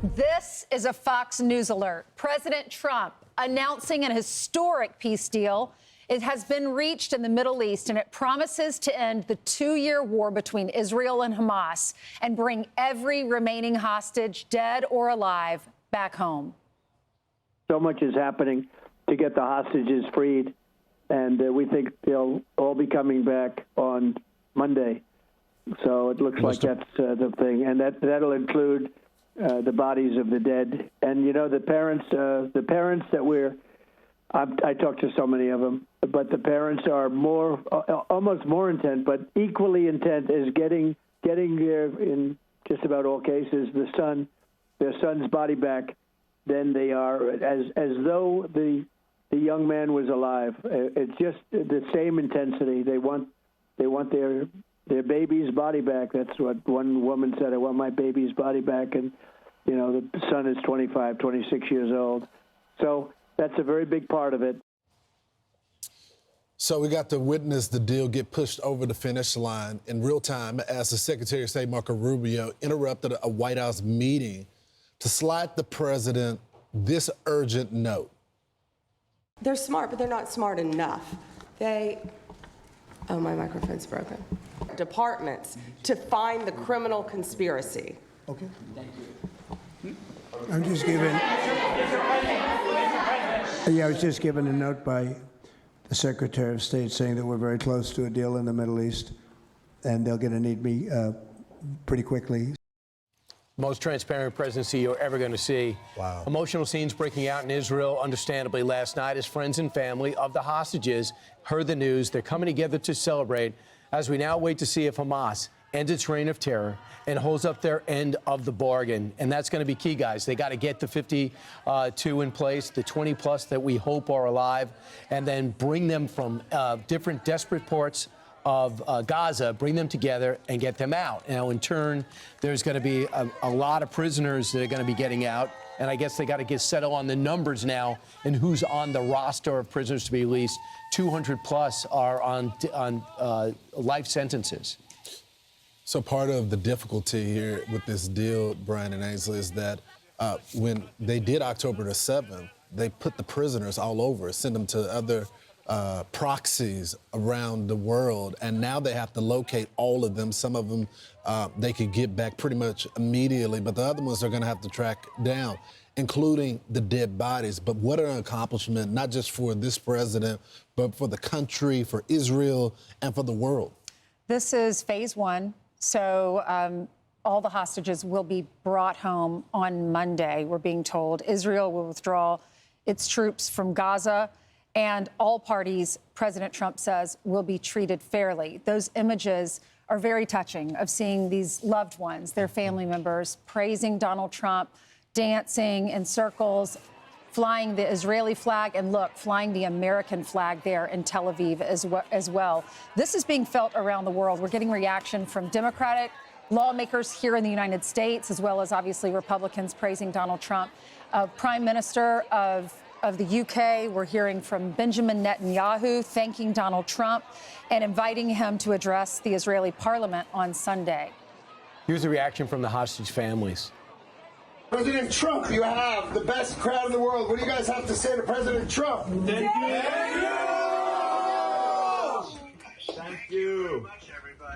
This is a Fox News alert. President Trump announcing an historic peace deal. It has been reached in the Middle East, and it promises to end the 2-year war between Israel and Hamas and bring every remaining hostage, dead or alive, back home. So much is happening to get the hostages freed, and we think they'll all be coming back on Monday. So it looks like that's the thing, and that'll include the bodies of the dead. And, you know, the parents that I talked to so many of them, but the parents are almost more intent, but equally intent is getting in just about all cases, their son's body back than they are as though the young man was alive. It's just the same intensity. They want their baby's body back. That's what one woman said. I want my baby's body back. And, you know, the son is 25, 26 years old. So that's a very big part of it. So we got to witness the deal get pushed over the finish line in real time as the Secretary of State, Marco Rubio, interrupted a White House meeting to slide the president this urgent note. They're smart, but they're not smart enough. Oh, my microphone's broken. Departments to find the criminal conspiracy. Okay. Thank you. I'm just giving. Yeah, I was just given a note by the Secretary of State saying that we're very close to a deal in the Middle East, and they're going to need me pretty quickly. Most transparent presidency you're ever going to see. Wow. Emotional scenes breaking out in Israel, understandably, last night as friends and family of the hostages heard the news. They're coming together to celebrate as we now wait to see if Hamas ends its reign of terror and holds up their end of the bargain. And that's going to be key, guys. They got to get the 52 in place, the 20-plus that we hope are alive, and then bring them from different desperate ports of Gaza, bring them together and get them out. Now, in turn, there's going to be a lot of prisoners that are going to be getting out. And I guess they got to settle on the numbers now and who's on the roster of prisoners to be released. 200 plus are on life sentences. So part of the difficulty here with this deal, Brian and Ainsley, is that when they did October the 7th, they put the prisoners all over, send them to other proxies around the world, and now they have to locate all of them. Some of them they could get back pretty much immediately, but the other ones they're going to have to track down, including the dead bodies. But what an accomplishment, not just for this president, but for the country, for Israel, and for the world. This is phase one. So all the hostages will be brought home on Monday, we're being told. Israel will withdraw its troops from Gaza, and all parties, President Trump says, will be treated fairly. Those images are very touching of seeing these loved ones, their family members, praising Donald Trump, dancing in circles, flying the Israeli flag, and look, flying the American flag there in Tel Aviv as well. This is being felt around the world. We're getting reaction from Democratic lawmakers here in the United States, as well as obviously Republicans praising Donald Trump. Prime Minister of the UK, we're hearing from Benjamin Netanyahu thanking Donald Trump and inviting him to address the Israeli parliament on Sunday. Here's a reaction from the hostage families. President Trump, you have the best crowd in the world. What do you guys have to say to President Trump? Thank you. Thank you.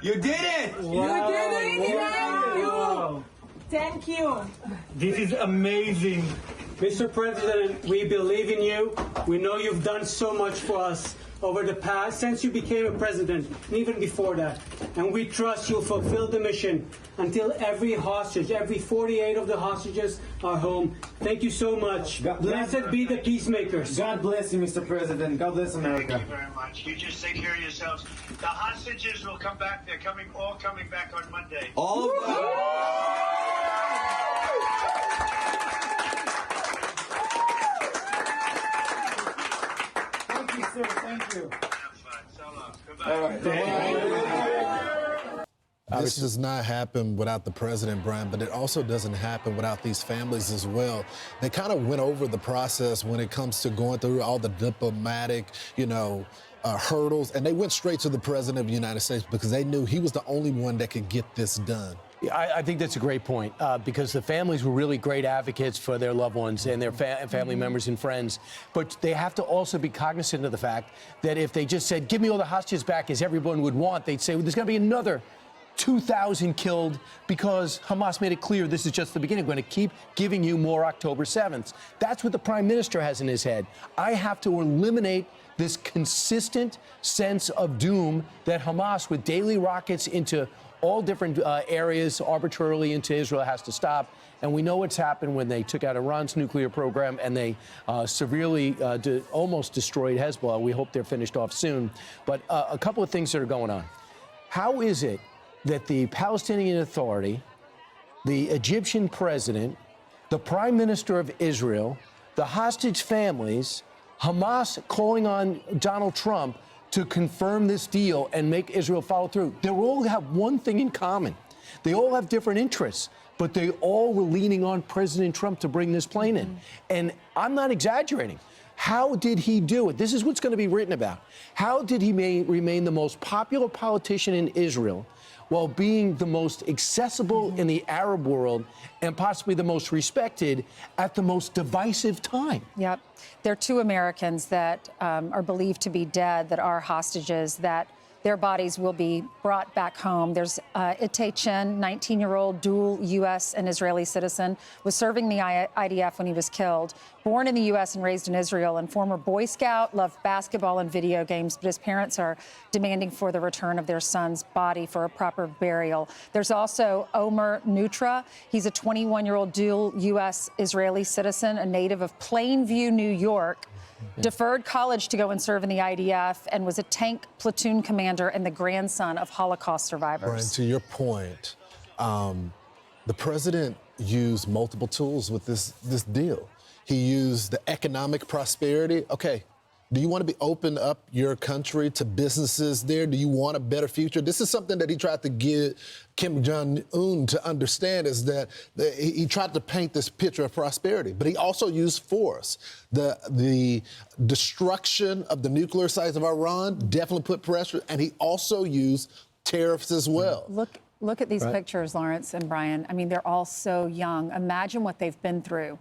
You did it. Wow. You did it. Wow. Thank you. This is amazing. Mr. President, we believe in you. We know you've done so much for us over the past, since you became a president, and even before that. And we trust you'll fulfill the mission until every hostage, every 48 of the hostages are home. Thank you so much. Blessed be the peacemakers. God bless you, Mr. President. God bless America. Thank you very much. You just take care of yourselves. The hostages will come back. They're all coming back on Monday. All of them. Thank you, sir. Thank you. So long. Goodbye. All right. This does not happen without the president, Brian, but it also doesn't happen without these families as well. They kind of went over the process when it comes to going through all the diplomatic, hurdles, and they went straight to the president of the United States because they knew he was the only one that could get this done. I think that's a great point because the families were really great advocates for their loved ones and their family members and friends. But they have to also be cognizant of the fact that if they just said, give me all the hostages back as everyone would want, they'd say, well, there's going to be another 2,000 killed because Hamas made it clear this is just the beginning. We're going to keep giving you more October 7th. That's what the prime minister has in his head. I have to eliminate this consistent sense of doom that Hamas, with daily rockets into all different areas arbitrarily into Israel, has to stop. And we know what's happened when they took out Iran's nuclear program and they severely almost destroyed Hezbollah. We hope they're finished off soon. But a couple of things that are going on. How is it that the Palestinian Authority, the Egyptian president, the prime minister of Israel, the hostage families, Hamas calling on Donald Trump to confirm this deal and make Israel follow through, they all have one thing in common. They all have different interests, but they all were leaning on President Trump to bring this plane in. And I'm not exaggerating. How did he do it? This is what's going to be written about. How did he remain the most popular politician in Israel while being the most accessible in the Arab world and possibly the most respected at the most divisive time? Yep. There are 2 Americans that are believed to be dead that are hostages, that their bodies will be brought back home. There's Itay Chen, 19-year-old dual U.S. and Israeli citizen, was serving the IDF when he was killed. Born in the U.S. and raised in Israel, and former Boy Scout, loved basketball and video games, but his parents are demanding for the return of their son's body for a proper burial. There's also Omer Nutra. He's a 21-year-old dual U.S. Israeli citizen, a native of Plainview, New York. Deferred college to go and serve in the IDF and was a tank platoon commander and the grandson of Holocaust survivors. Brian, to your point, the president used multiple tools with this deal. He used the economic prosperity. Okay, do you want to be open up your country to businesses there? Do you want a better future? This is something that he tried to get Kim Jong-un to understand, is that he tried to paint this picture of prosperity, but he also used force. The destruction of the nuclear sites of Iran definitely put pressure, and he also used tariffs as well. Look at these pictures, Lawrence and Brian. I mean, they're all so young. Imagine what they've been through.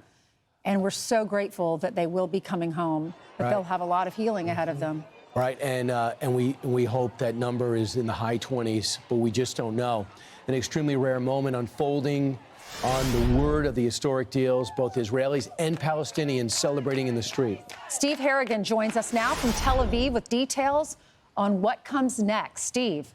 And we're so grateful that they will be coming home, but they'll have a lot of healing ahead of them. Right, and we hope that number is in the high 20s, but we just don't know. An extremely rare moment unfolding on the word of the historic deals, both Israelis and Palestinians celebrating in the street. Steve Harrigan joins us now from Tel Aviv with details on what comes next. Steve.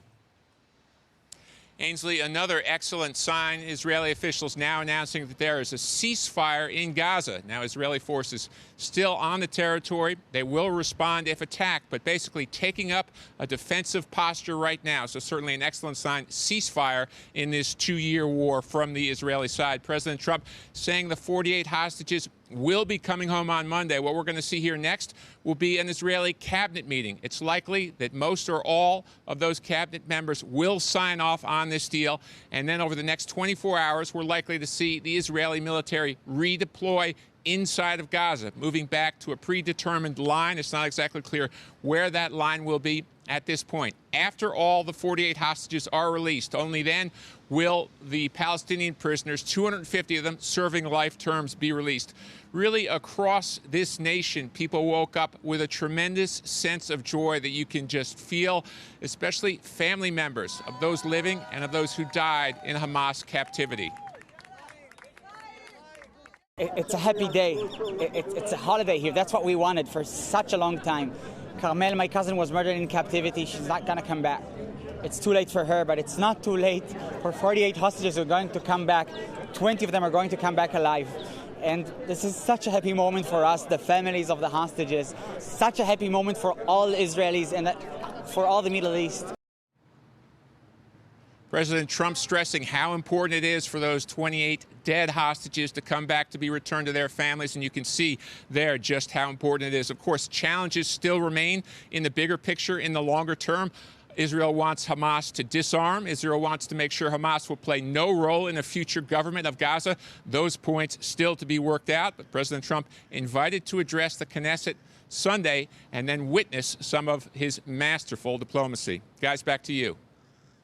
Ainsley, another excellent sign. Israeli officials now announcing that there is a ceasefire in Gaza. Now, Israeli forces still on the territory. They will respond if attacked, but basically taking up a defensive posture right now. So certainly an excellent sign. Ceasefire in this 2-year war from the Israeli side. President Trump saying the 48 hostages will be coming home on Monday. What we're going to see here next will be an Israeli cabinet meeting. It's likely that most or all of those cabinet members will sign off on this deal. And then over the next 24 hours, we're likely to see the Israeli military redeploy inside of Gaza, moving back to a predetermined line. It's not exactly clear where that line will be at this point. After all the 48 hostages are released, only then will the Palestinian prisoners, 250 of them serving life terms, be released. Really, across this nation, people woke up with a tremendous sense of joy that you can just feel, especially family members of those living and of those who died in Hamas captivity. It's a happy day. It's a holiday here. That's what we wanted for such a long time. Carmel, my cousin, was murdered in captivity. She's not going to come back. It's too late for her, but it's not too late for 48 hostages who are going to come back. 20 of them are going to come back alive. And this is such a happy moment for us, the families of the hostages. Such a happy moment for all Israelis and for all the Middle East. President Trump stressing how important it is for those 28 dead hostages to come back to be returned to their families. And you can see there just how important it is. Of course, challenges still remain in the bigger picture in the longer term. Israel wants Hamas to disarm. Israel wants to make sure Hamas will play no role in a future government of Gaza. Those points still to be worked out. But President Trump invited to address the Knesset Sunday and then witness some of his masterful diplomacy. Guys, back to you.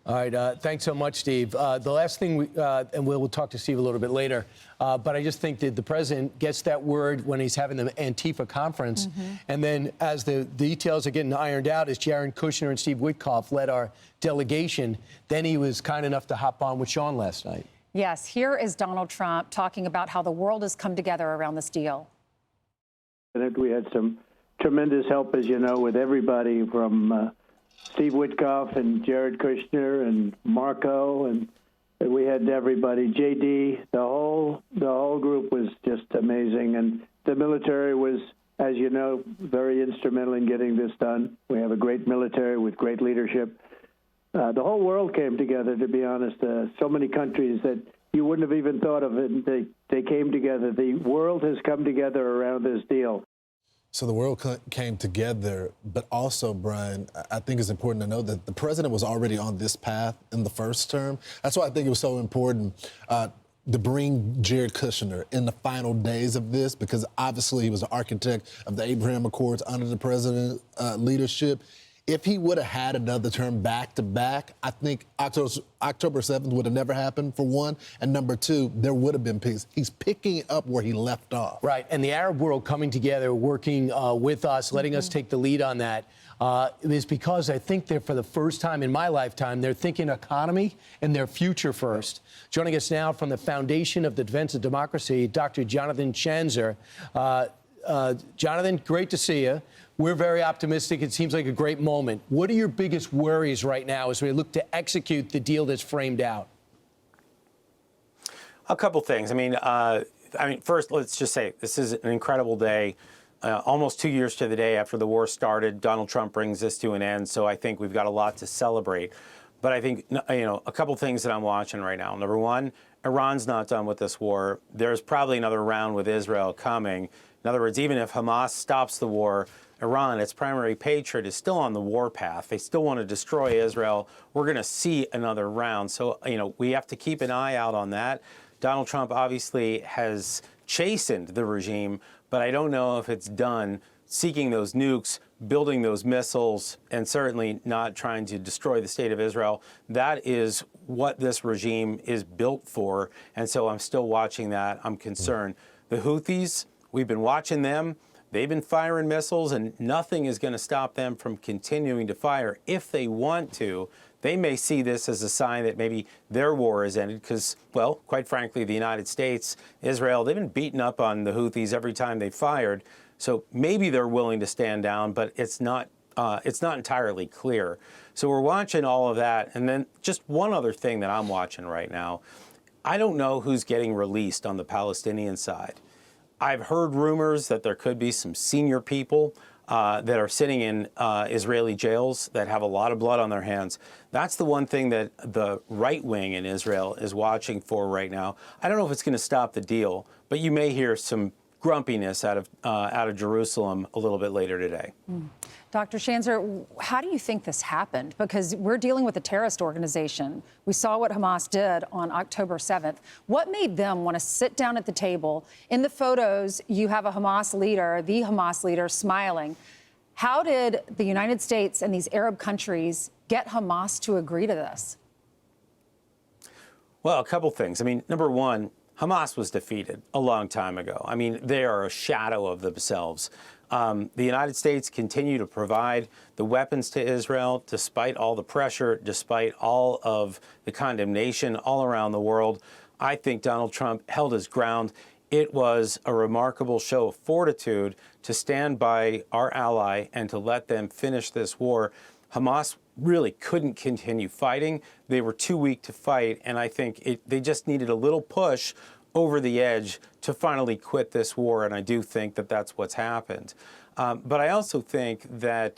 All right, thanks so much, Steve. The last thing, and we'll talk to Steve a little bit later, but I just think that the president gets that word when he's having the Antifa conference, and then as the details are getting ironed out, as Jared Kushner and Steve Witkoff led our delegation, then he was kind enough to hop on with Sean last night. Yes, here is Donald Trump talking about how the world has come together around this deal. We had some tremendous help, as you know, with everybody from Steve Witkoff and Jared Kushner and Marco, and we had everybody. JD, the whole group was just amazing, and the military was, as you know, very instrumental in getting this done. We have a great military with great leadership. The whole world came together, to be honest. So many countries that you wouldn't have even thought of it, they came together. The world has come together around this deal. So the world came together, but also, Brian, I think it's important to know that the president was already on this path in the first term. That's why I think it was so important to bring Jared Kushner in the final days of this, because obviously he was the architect of the Abraham Accords under the president's leadership. If he would have had another term back-to-back, I think October 7th would have never happened, for one. And number two, there would have been peace. He's picking up where he left off. Right, and the Arab world coming together, working with us, letting us take the lead on that, is because I think they're, for the first time in my lifetime, they're thinking economy and their future first. Joining us now from the Foundation of the Defense of Democracy, Dr. Jonathan Chanzer. Jonathan, great to see you. We're very optimistic. It seems like a great moment. What are your biggest worries right now as we look to execute the deal that's framed out? A couple things. I mean, first, let's just say this is an incredible day. Almost 2 years to the day after the war started, Donald Trump brings this to an end. So I think we've got a lot to celebrate. But I think, a couple things that I'm watching right now. Number one, Iran's not done with this war. There's probably another round with Israel coming. In other words, even if Hamas stops the war, Iran, its primary patriot, is still on the war path. They still want to destroy Israel. We're going to see another round. So, we have to keep an eye out on that. Donald Trump obviously has chastened the regime, but I don't know if it's done seeking those nukes, building those missiles, and certainly not trying to destroy the state of Israel. That is what this regime is built for. And so I'm still watching that. I'm concerned. The Houthis, we've been watching them. They've been firing missiles, and nothing is going to stop them from continuing to fire. If they want to, they may see this as a sign that maybe their war is ended because, well, quite frankly, the United States, Israel, they've been beating up on the Houthis every time they fired. So maybe they're willing to stand down, but it's not entirely clear. So we're watching all of that. And then just one other thing that I'm watching right now. I don't know who's getting released on the Palestinian side. I've heard rumors that there could be some senior people that are sitting in Israeli jails that have a lot of blood on their hands. That's the one thing that the right wing in Israel is watching for right now. I don't know if it's going to stop the deal, but you may hear some grumpiness out of Jerusalem a little bit later today. Dr. Chanzer, how do you think this happened? Because we're dealing with a terrorist organization. We saw what Hamas did on October 7th. What made them want to sit down at the table? In the photos, you have a Hamas leader, the Hamas leader, smiling. How did the United States and these Arab countries get Hamas to agree to this? Well, a couple things. I mean, number one, Hamas was defeated a long time ago. I mean, they are a shadow of themselves. The United States continue to provide the weapons to Israel despite all the pressure, despite all of the condemnation all around the world. I think Donald Trump held his ground. It was a remarkable show of fortitude to stand by our ally and to let them finish this war. Hamas really couldn't continue fighting. They were too weak to fight, and I think they just needed a little push over the edge to finally quit this war, and I do think that that's what's happened. But I also think that,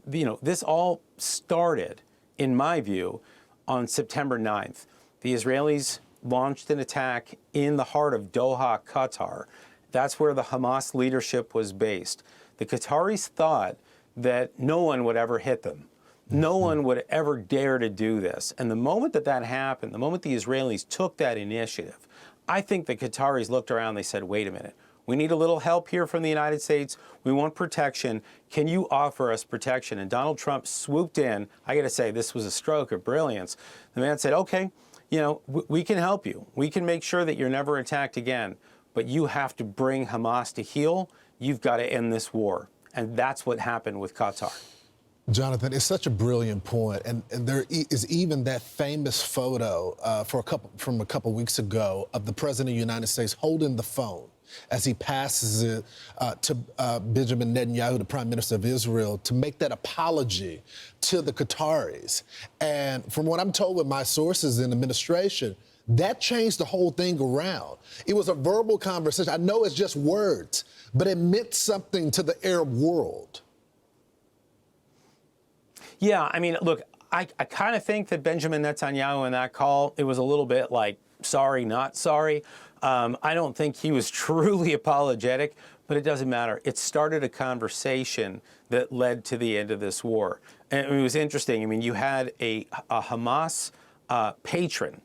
this all started, in my view, on September 9th. The Israelis launched an attack in the heart of Doha, Qatar. That's where the Hamas leadership was based. The Qataris thought that no one would ever hit them. No one would ever dare to do this. And the moment that happened, the moment the Israelis took that initiative, I think the Qataris looked around, they said, wait a minute, We need a little help here from the United States. We want protection. Can you offer us protection? And Donald Trump swooped in. I got to say, this was a stroke of brilliance. The man said, okay, you know, we can help you. We can make sure that you're never attacked again. But you have to bring Hamas to heel. You've got to end this war. And that's what happened with Qatar. Jonathan, it's such a brilliant point, and there is even that famous photo from a couple weeks ago of the President of the United States holding the phone as he passes it to Benjamin Netanyahu, the Prime Minister of Israel, to make that apology to the Qataris. And from what I'm told with my sources in administration, that changed the whole thing around. It was a verbal conversation. I know it's just words, but it meant something to the Arab world. Yeah, I mean, look, I kind of think that Benjamin Netanyahu in that call, it was a little bit like, sorry, not sorry. I don't think he was truly apologetic, but it doesn't matter. It started a conversation that led to the end of this war. And it was interesting. I mean, you had a Hamas patron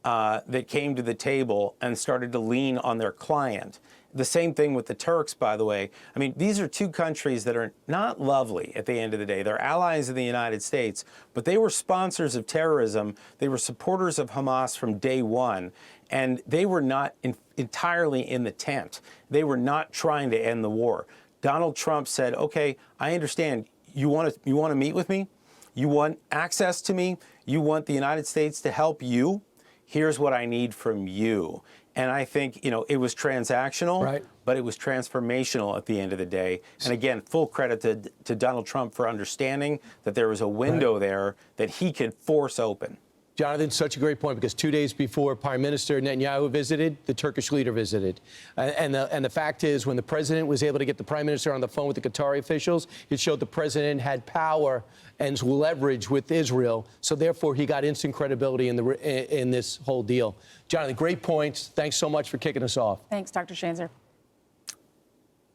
that came to the table and started to lean on their client. The same thing with the Turks, by the way. I mean, these are two countries that are not lovely at the end of the day. They're allies of the United States, but they were sponsors of terrorism. They were supporters of Hamas from day one, and they were not entirely in the tent. They were not trying to end the war. Donald Trump said, okay, I understand. You want to meet with me? You want access to me? You want the United States to help you? Here's what I need from you. And I think, you know, it was transactional, right, but it was transformational at the end of the day. And again, full credit to Donald Trump for understanding that there was a window there that he could force open. Jonathan, such a great point, because 2 days before Prime Minister Netanyahu visited, the Turkish leader visited. And the fact is, when the president was able to get the Prime Minister on the phone with the Qatari officials, it showed the president had power and leverage with Israel. So therefore, he got instant credibility in this whole deal. Jonathan, great points. Thanks so much for kicking us off. Thanks, Dr. Schanzer.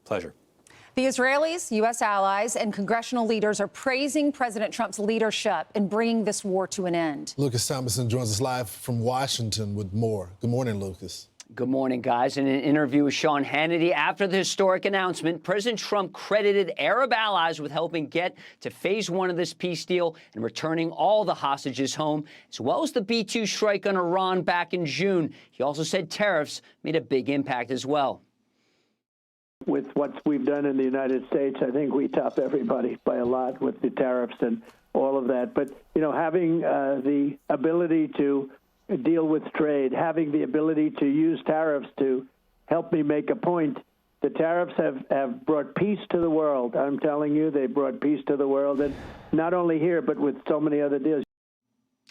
Pleasure. The Israelis, U.S. allies, and congressional leaders are praising President Trump's leadership in bringing this war to an end. Lucas Thomason joins us live from Washington with more. Good morning, Lucas. Good morning, guys. In an interview with Sean Hannity after the historic announcement, President Trump credited Arab allies with helping get to phase one of this peace deal and returning all the hostages home, as well as the B-2 strike on Iran back in June. He also said tariffs made a big impact as well. With what we've done in the United States, I think we top everybody by a lot with the tariffs and all of that. But, you know, having the ability to deal with trade, having the ability to use tariffs to help me make a point, the tariffs have brought peace to the world. I'm telling you, they brought peace to the world, and not only here, but with so many other deals.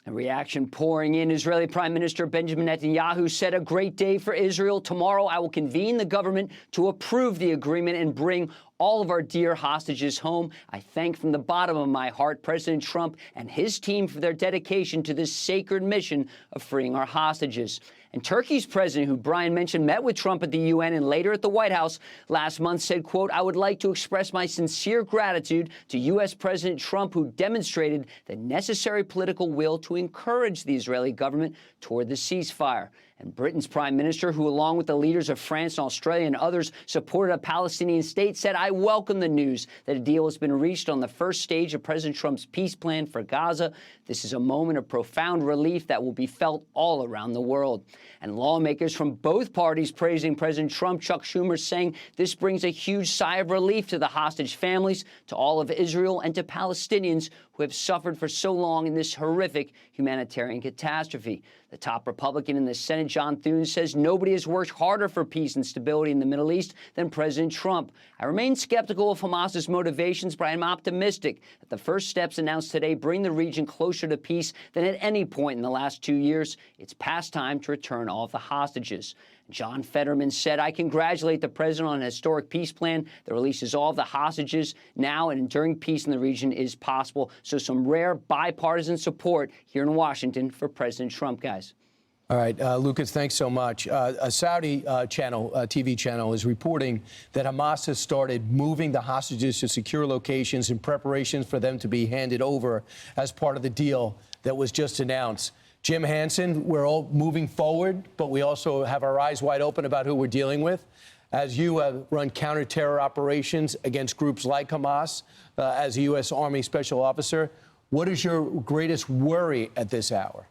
A reaction pouring in. Israeli Prime Minister Benjamin Netanyahu said, a great day for Israel. Tomorrow I will convene the government to approve the agreement and bring all of our dear hostages home. I thank from the bottom of my heart President Trump and his team for their dedication to this sacred mission of freeing our hostages. And Turkey's president, who Brian mentioned, met with Trump at the UN and later at the White House last month, said, quote, I would like to express my sincere gratitude to U.S. President Trump, who demonstrated the necessary political will to encourage the Israeli government toward the ceasefire. And Britain's prime minister, who along with the leaders of France and Australia and others supported a Palestinian state, said, I welcome the news that a deal has been reached on the first stage of President Trump's peace plan for Gaza. This is a moment of profound relief that will be felt all around the world. And lawmakers from both parties praising President Trump. Chuck Schumer saying this brings a huge sigh of relief to the hostage families, to all of Israel, and to Palestinians who have suffered for so long in this horrific humanitarian catastrophe. The top Republican in the Senate, John Thune, says nobody has worked harder for peace and stability in the Middle East than President Trump. I remain skeptical of Hamas's motivations, but I'm optimistic that the first steps announced today bring the region closer to peace than at any point in the last 2 years. It's past time to return all of the hostages. John Fetterman said, I congratulate the president on a historic peace plan that releases all of the hostages now and enduring peace in the region is possible. So some rare bipartisan support here in Washington for President Trump, guys. All right, Lucas, thanks so much. A Saudi TV channel is reporting that Hamas has started moving the hostages to secure locations in preparations for them to be handed over as part of the deal that was just announced. Jim Hansen, we're all moving forward, but we also have our eyes wide open about who we're dealing with. as you run counter-terror operations against groups like Hamas, as a U.S. Army Special Officer, what is your greatest worry at this hour?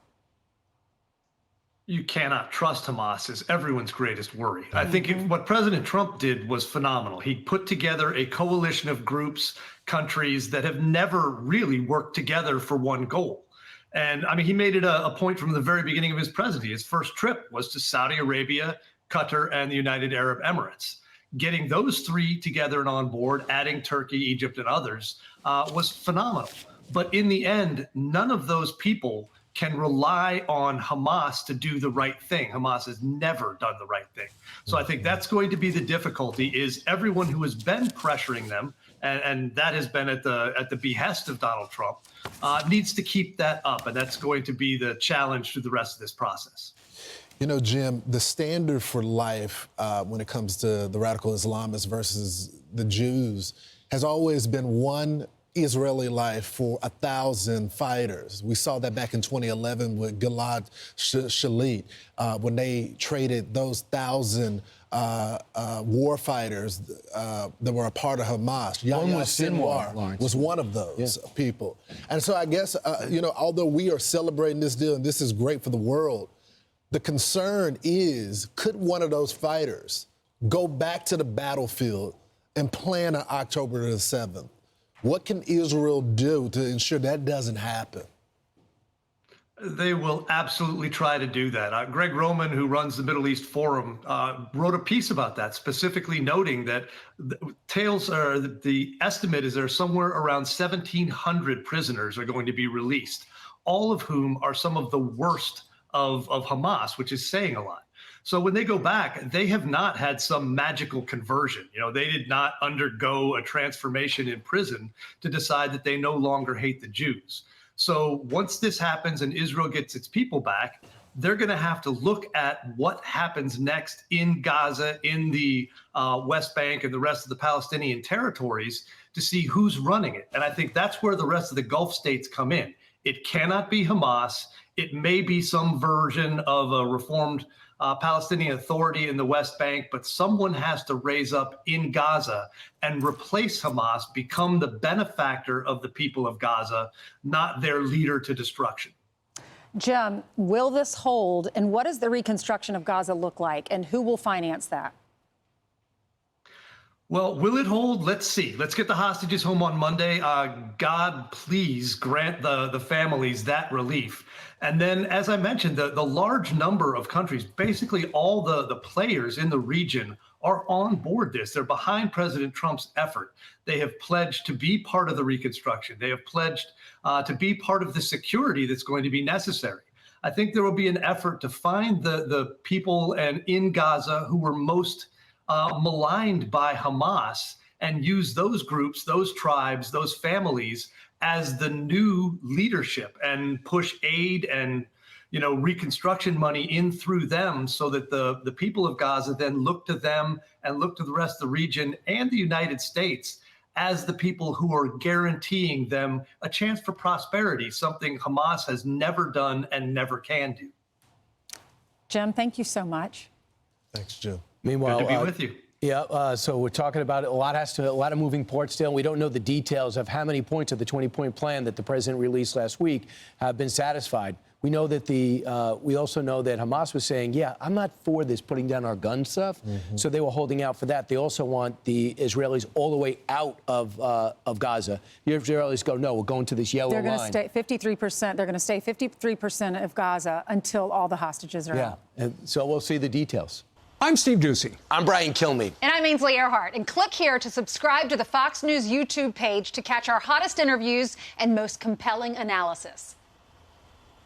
You cannot trust Hamas is everyone's greatest worry. I think what President Trump did was phenomenal. He put together a coalition of groups, countries that have never really worked together for one goal. And I mean, he made it a point from the very beginning of his presidency. His first trip was to Saudi Arabia, Qatar, and the United Arab Emirates. Getting those three together and on board, adding Turkey, Egypt, and others, was phenomenal. But in the end, none of those people can rely on Hamas to do the right thing. Hamas has never done the right thing. So I think that's going to be the difficulty, is everyone who has been pressuring them, and that has been at the behest of Donald Trump, needs to keep that up. And that's going to be the challenge through the rest of this process. You know, Jim, the standard for life when it comes to the radical Islamists versus the Jews has always been one Israeli life for 1,000 fighters. We saw that back in 2011 with Gilad Shalit, when they traded those 1,000 war fighters that were a part of Hamas. Yahya Sinwar was one of those people. And so I guess, you know, although we are celebrating this deal and this is great for the world, the concern is, could one of those fighters go back to the battlefield and plan on October the 7th? What can Israel do to ensure that doesn't happen? They will absolutely try to do that. Greg Roman, who runs the Middle East Forum, wrote a piece about that, specifically noting that the estimate is there's somewhere around 1,700 prisoners are going to be released, all of whom are some of the worst of Hamas, which is saying a lot. So when they go back, they have not had some magical conversion. You know, they did not undergo a transformation in prison to decide that they no longer hate the Jews. So once this happens and Israel gets its people back, they're going to have to look at what happens next in Gaza, in the West Bank, and the rest of the Palestinian territories to see who's running it. And I think that's where the rest of the Gulf states come in. It cannot be Hamas. It may be some version of a reformed Palestinian Authority in the West Bank, but someone has to raise up in Gaza and replace Hamas, become the benefactor of the people of Gaza, not their leader to destruction. Jim, will this hold, and what does the reconstruction of Gaza look like, and who will finance that? Well, will it hold? Let's see. Let's get the hostages home on Monday. God, please grant the families that relief. And then, as I mentioned, the large number of countries, basically all the players in the region, are on board this. They're behind President Trump's effort. They have pledged to be part of the reconstruction. They have pledged to be part of the security that's going to be necessary. I think there will be an effort to find the people in Gaza who were most maligned by Hamas and use those groups, those tribes, those families as the new leadership and push aid and, you know, reconstruction money in through them so that the people of Gaza then look to them and look to the rest of the region and the United States as the people who are guaranteeing them a chance for prosperity, something Hamas has never done and never can do. Jim, thank you so much. Thanks, Jim. Meanwhile, good to be with you. Yeah, so we're talking about it. A lot of moving parts still. We don't know the details of how many points of the 20-point plan that the president released last week have been satisfied. We know that we also know that Hamas was saying, yeah, I'm not for this putting down our gun stuff. Mm-hmm. So they were holding out for that. They also want the Israelis all the way out of Gaza. The Israelis go, no, we're going to this yellow line. They're going to stay 53%. They're going to stay 53% of Gaza until all the hostages are out. Yeah, and so we'll see the details. I'm Steve Doocy. I'm Brian Kilmeade. And I'm Ainsley Earhart. And click here to subscribe to the Fox News YouTube page to catch our hottest interviews and most compelling analysis.